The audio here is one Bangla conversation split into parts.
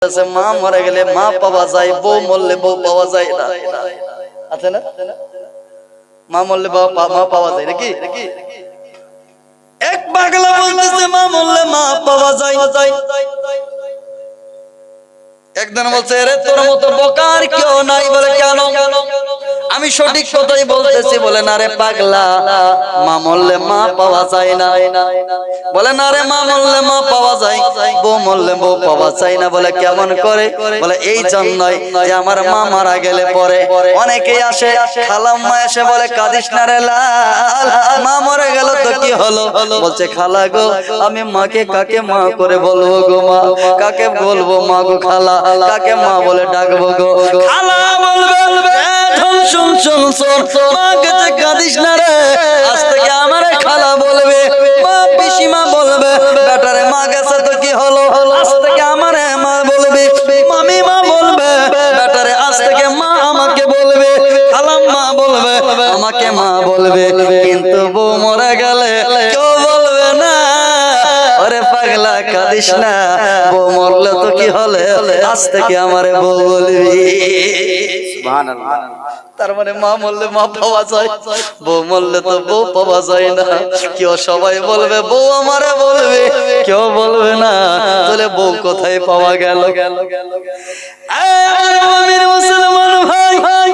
বলতেছে মা মরে গেলে মা পাওয়া যায়, বউ মরলে বউ পাওয়া যায় না, আছে না? মা মরলে মা পাওয়া যায় নাকি? এক পাগলা বলতেছে মা মরলে মা পাওয়া যায়। একজন বলছে রে তোর মতো বোকার কেউ নাই। বলে কেন? আমি সঠিক কথাই বলতেছি। বলে না রে পাগলা, মা মরলে মা পাওয়া যায় না। বলে না রে মা মরলে মা পাওয়া যায়, বউ মরলে বউ পাওয়া যায় না। বলে কেমন করে? বলে এই জন্যই যে আমার মা মারা গেলে পরে অনেকেই আসে, খালাম্মা এসে বলে কাঁদিস না রে লাল, মা মরে গেল তো কি হলো? বলছে খালা গো, আমি মাকে কাকে মা করে বলবো গো? মা কাকে বলবো? মা গো খালা, কাকে মা বলে ডাকবো গো? খালা বলবে শুন শুন শুন, মা কাছে কাঁদিস না রে, আজ থেকে আমার খালা বলবে, মা পিসিমা বলবে, বেটারে মা গেছে তো কি হলো? আজ থেকে আমার মা বলবে, মামি মা বলবে, বেটারে আজ থেকে মা আমাকে বলবে, খালাম্মা বলবে, আমাকে মা বলবে। কিন্তু বউ মরে গেলে কেউ বলবে না। আরে পাগলা কাঁদিস না, বউ মরলে তো কি হলে, আজ থেকে আমারে বউ বলবি। সুবহানাল্লাহ। তার মানে মা মরলে মা পাওয়া যায়, বউ মরলে তো বউ পাওয়া যায় না। কেউ সবাই বলবে বউ আমারে বলবে, কেউ বলবে না। তাহলে বউ কোথায় পাওয়া গেল? মুসলমান ভাই,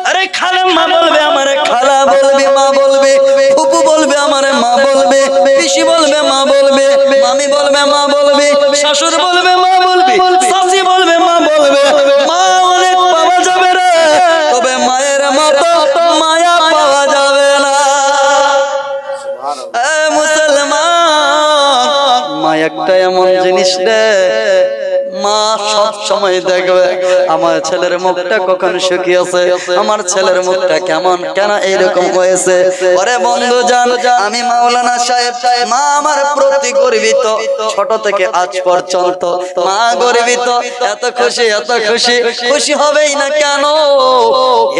আরে খালাম্মা বলবে আমারে খালা বলবে, মা বলবে, ফুপু বলবে আমারে মা বলবে, পিসি বলবে মা বলবে, মামি বলবে মা বলবে, শাশুড় বলবে মা বলবে, শাশি বলবে মা বলবে। মা অনেক পাওয়া যাবে রে, তবে মায়ের মতো মায়া পাওয়া যাবে না। মুসলমান, মা একটা এমন জিনিস রে, মা সব সময় দেখবে আমার ছেলের মুখটা কখন শুকিয়েছে, আমার ছেলের মুখটা কেমন, কেন এইরকম হয়েছে। ওরে বন্ধু জান, আমি মাওলানা সাহেব, মা আমার প্রতি গর্বিত, ছোট থেকে আজ পর্যন্ত মা গর্বিত। এত খুশি, এত খুশি, খুশি হবেই না কেন?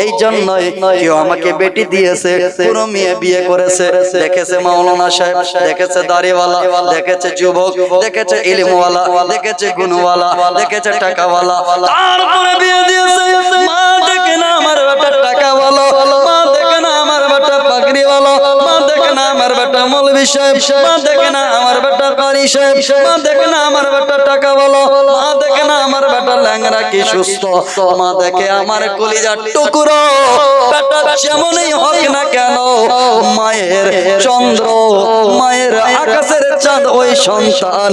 এই জন্যই কেউ আমাকে বেটি দিয়েছে, কোনো মেয়ে বিয়ে করেছে, দেখেছে মাওলানা সাহেব, দেখেছে দাড়িওয়ালা, দেখেছে যুবক, দেখেছে ইলমওয়ালা, দেখেছে গুণওয়ালা, দেখেছে টাকাওয়ালা, তারপরে বিয়ে দিয়েছে। মা দেখে না আমার বেটা টাকাওয়ালা, মা দেখে না আমার বেটা পাগড়িওয়ালা, মা দেখে না আমার বেটা মৌলভী সাহেব, মা দেখে না আমার বেটা কারি সাহেব, মা দেখে না আমার বেটা টাকাওয়ালা, মা দেখে না আমার বেটা ল্যাংড়া কি সুস্থ, মা দেখে আমার কলিজার টুকরো। বেটা যেমনই হোক না কেন, মায়ের চন্দ্র, মায়ের আকাশের চাঁদ ওই সন্তান